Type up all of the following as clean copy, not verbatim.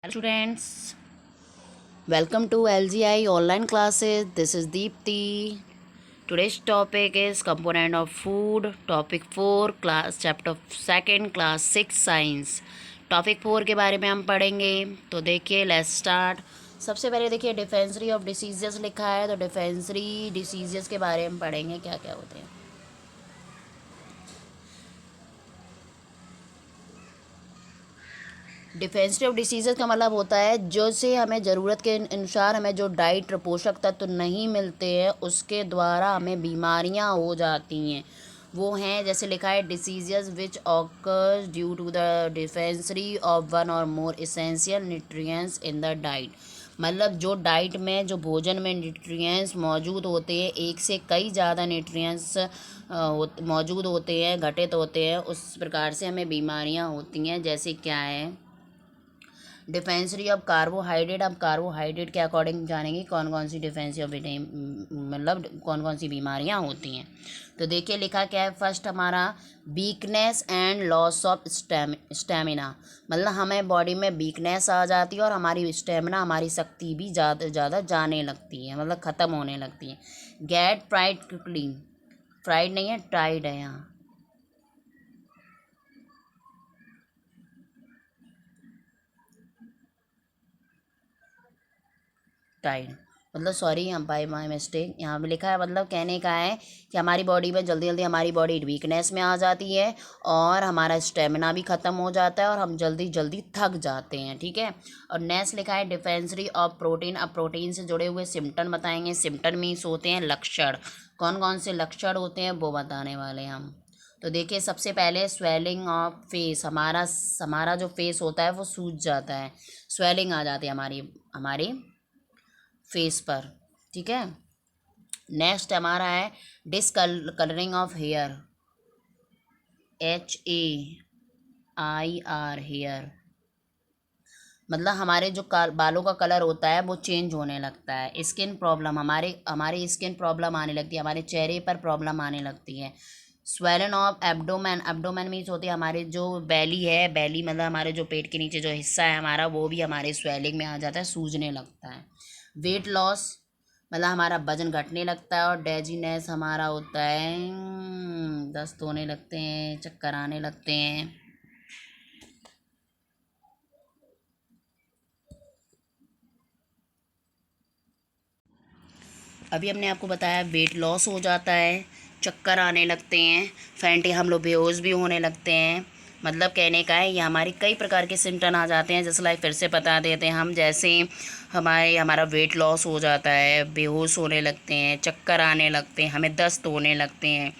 Students, welcome to LGI online classes. This is Deepti. Today's topic is component of food. Topic 4 class chapter 2nd class 6 science. Topic 4 के बारे में हम पढ़ेंगे। तो देखिए let's start. सबसे पहले देखिए डिफेंसरी ऑफ डिसीजेस लिखा है, तो डिफेंसरी डिसीजेस के बारे में पढ़ेंगे क्या क्या होते हैं। डिफेंसिव डिसीज़ का मतलब होता है जो से हमें ज़रूरत के अनुसार हमें जो डाइट पोषक तत्व नहीं मिलते हैं उसके द्वारा हमें बीमारियां हो जाती हैं। वो हैं जैसे लिखा है diseases which occurs due to the deficiency of one or more essential nutrients in the diet. मतलब जो डाइट में जो भोजन में न्यूट्रिएंट्स मौजूद होते हैं, एक से कई ज़्यादा न्यूट्रिएंट्स मौजूद होते हैं, घटित होते हैं, उस प्रकार से हमें बीमारियां होती हैं। जैसे क्या है डिफेंसरी ऑफ कार्बोहाइड्रेट। अब कार्बोहाइड्रेट के अकॉर्डिंग जानेंगे कौन कौन सी डिफेंसरी ऑफ मतलब कौन कौन सी बीमारियां होती हैं। तो देखिए लिखा क्या है, फर्स्ट हमारा weakness and loss of stamina. मतलब हमें बॉडी में वीकनेस आ जाती है और हमारी स्टेमिना, हमारी शक्ति भी ज़्यादा ज़्यादा जाने लगती है, मतलब ख़त्म होने लगती है। गेट फ्राइड क्विकली, फ्राइड नहीं है टाइड है यहाँ, टाइड मतलब सॉरी यहाँ बाय माई मिस्टेक यहाँ पे लिखा है। मतलब कहने का है कि हमारी बॉडी में जल्दी जल्दी हमारी बॉडी वीकनेस में आ जाती है और हमारा स्टेमिना भी ख़त्म हो जाता है और हम जल्दी जल्दी थक जाते हैं। ठीक है। और नेक्स्ट लिखा है डिफेंसरी ऑफ प्रोटीन। अब प्रोटीन से जुड़े हुए सिम्टम बताएंगे। सिम्टम मीन्स होते हैं लक्षण। कौन कौन से लक्षण होते हैं वो बताने वाले हैं हम। तो देखिए सबसे पहले स्वेलिंग ऑफ फेस। हमारा जो फेस होता है वो सूज जाता है, स्वेलिंग आ जाती है हमारी हमारी फेस पर। ठीक है। नेक्स्ट हमारा है डिसकलरिंग ऑफ हेयर, HAIR हेयर। मतलब हमारे जो बालों का कलर होता है वो चेंज होने लगता है। स्किन प्रॉब्लम, हमारे हमारी स्किन प्रॉब्लम आने लगती है, हमारे चेहरे पर प्रॉब्लम आने लगती है। Swollen of abdomen. Abdomen means होती है हमारे जो बेली है, बेली मतलब हमारे जो पेट के नीचे जो हिस्सा है हमारा, वो भी हमारे स्वेलिंग में आ जाता है, सूजने लगता है। वेट लॉस मतलब हमारा वजन घटने लगता है। और डेजीनेस हमारा होता है दस्त होने लगते हैं, चक्कर आने लगते हैं। अभी हमने आपको बताया वेट लॉस हो जाता है, चक्कर आने लगते हैं, फैंटी हम लोग बेहोश भी होने लगते हैं। मतलब कहने का है ये हमारी कई प्रकार के सिम्टम आ जाते हैं। जैसे लाइक फिर से बता देते हैं हम, जैसे हमारा वेट लॉस हो जाता है, बेहोश होने लगते हैं, चक्कर आने लगते हैं, हमें दस्त होने लगते हैं।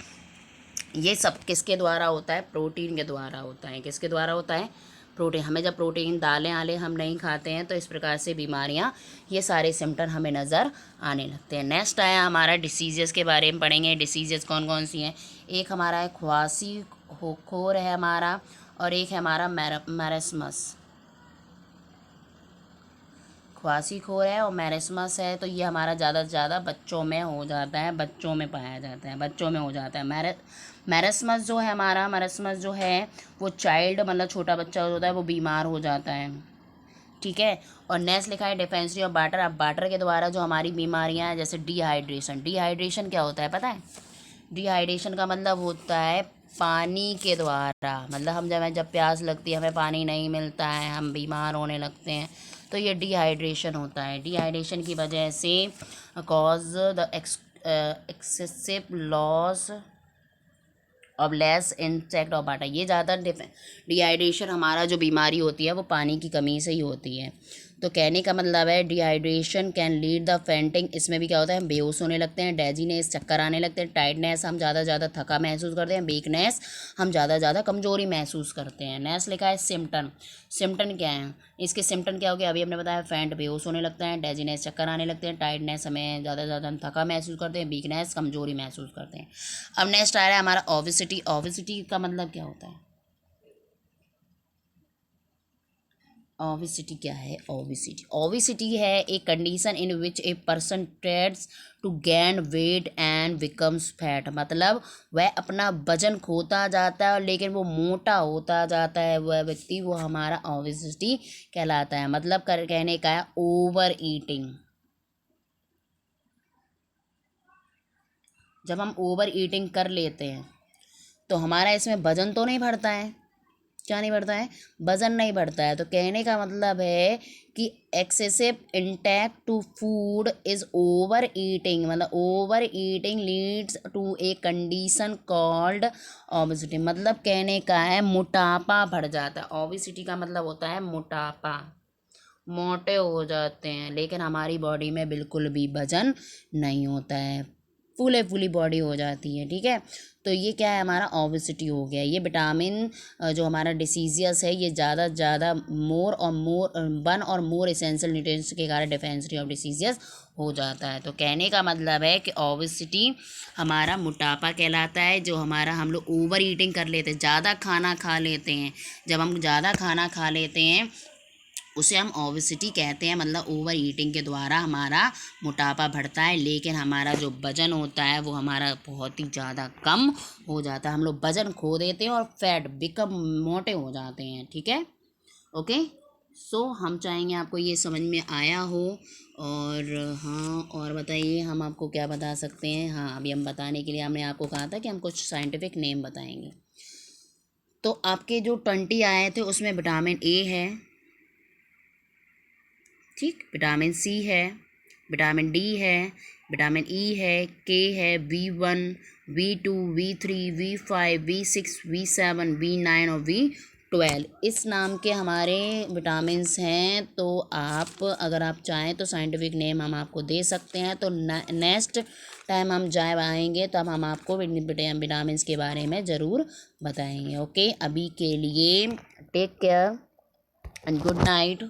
ये सब किसके द्वारा होता है? प्रोटीन के द्वारा होता है। किसके द्वारा होता है? प्रोटीन। हमें जब प्रोटीन दालें आले हम नहीं खाते हैं तो इस प्रकार से बीमारियां, ये सारे सिम्टम हमें नज़र आने लगते हैं। नेक्स्ट आया हमारा डिसीजेस के बारे में पढ़ेंगे। डिसीजेस कौन कौन सी हैं? एक हमारा है ख्वासी खोर है हमारा, और एक है हमारा मैरस्मस। ख्वासी खोर है और मैरस्मस है। तो ये हमारा ज़्यादा से ज़्यादा बच्चों में हो जाता है, बच्चों में पाया जाता है, बच्चों में हो जाता है। मैरस्मस जो है हमारा, मैरस्मस जो है वो चाइल्ड मतलब छोटा बच्चा होता है वो बीमार हो जाता है। ठीक है। और नेक्स्ट लिखा है डिफेंसरी ऑफ वाटर। अब वाटर के द्वारा जो हमारी बीमारियां हैं, जैसे डिहाइड्रेशन। डिहाइड्रेशन क्या होता है पता है? डिहाइड्रेशन का मतलब होता है पानी के द्वारा, मतलब हम जब प्यास लगती है, हमें पानी नहीं मिलता है, हम बीमार होने लगते हैं, तो ये डिहाइड्रेशन होता है। डिहाइड्रेशन की वजह से cause the excessive loss of less intact of water. ये ज़्यादा डिहाइड्रेशन हमारा जो बीमारी होती है वो पानी की कमी से ही होती है। तो कहने का मतलब है dehydration can lead the fainting. इसमें भी क्या होता है, हम बेहोश होने लगते हैं, डेजीनेस चक्कर आने लगते हैं, टाइटनेस हम ज़्यादा ज़्यादा थका महसूस करते हैं, वीकनेस हम ज़्यादा ज़्यादा कमजोरी महसूस करते हैं। नेक्स्ट लिखा है सिम्टम। सिम्टम क्या है? इसके सिम्टम क्या हो गया? अभी हमने बताया फेंट बेहोश होने लगता है, डेजीनेस चक्कर आने लगते हैं, टाइटनेस हमें ज़्यादा से ज़्यादा हम थका महसूस करते हैं, वीकनेस कमजोरी महसूस करते हैं। अब नेक्स्ट आ रहा है हमारा ओबेसिटी। ओबेसिटी का मतलब क्या होता है? ओबिसिटी क्या है? ओबिसिटी है एक condition in which a person tends to gain weight and becomes fat, मतलब वह अपना वजन खोता जाता है लेकिन वो मोटा होता जाता है, वह व्यक्ति, वो हमारा ओबिसिटी कहलाता है। मतलब कहने का है ओवर ईटिंग। जब हम ओवर ईटिंग कर लेते हैं तो हमारा इसमें वजन तो नहीं बढ़ता है। क्या नहीं बढ़ता है? वजन नहीं बढ़ता है। तो कहने का मतलब है कि excessive intake to food is over eating, मतलब over eating leads to a condition called obesity. मतलब कहने का है मोटापा बढ़ जाता है। ओबिसिटी का मतलब होता है मोटापा, मोटे हो जाते हैं लेकिन हमारी बॉडी में बिल्कुल भी वजन नहीं होता है, फूले फूली बॉडी हो जाती है। ठीक है, तो ये क्या है? हमारा ओबिसिटी हो गया। ये विटामिन जो हमारा डिसीजियस है ये ज़्यादा से ज़्यादा one or more essential nutrients के कारण डिफेंसिटी ऑफ डिसीजियस हो जाता है। तो कहने का मतलब है कि ओबिसिटी हमारा मोटापा कहलाता है, जो हमारा हम लोग ओवर ईटिंग कर लेते हैं, ज़्यादा खाना खा लेते हैं। जब हम ज़्यादा खाना खा लेते हैं उसे हम ओबिसिटी कहते हैं, मतलब ओवर ईटिंग के द्वारा हमारा मोटापा बढ़ता है लेकिन हमारा जो वज़न होता है वो हमारा बहुत ही ज़्यादा कम हो जाता है। हम लोग वज़न खो देते हैं और फैट बिकम मोटे हो जाते हैं। ठीक है, ओके। सो हम चाहेंगे आपको ये समझ में आया हो। और हाँ, और बताइए हम आपको क्या बता सकते हैं? हाँ, अभी हम बताने के लिए हमने आपको कहा था कि हम कुछ साइंटिफिक नेम बताएंगे। तो आपके जो 20 आए थे उसमें विटामिन ए है, ठीक, विटामिन सी है, विटामिन डी है, विटामिन ई है, के है, V1, V2, V3, V5, V6, V7, V9 और V12 इस नाम के हमारे विटामिन्स हैं। तो आप अगर आप चाहें तो साइंटिफिक नेम हम आपको दे सकते हैं। तो नेक्स्ट टाइम हम आएंगे तो अब हम आपको विटामिन्स के बारे में ज़रूर बताएंगे। ओके, अभी के लिए take care and good night.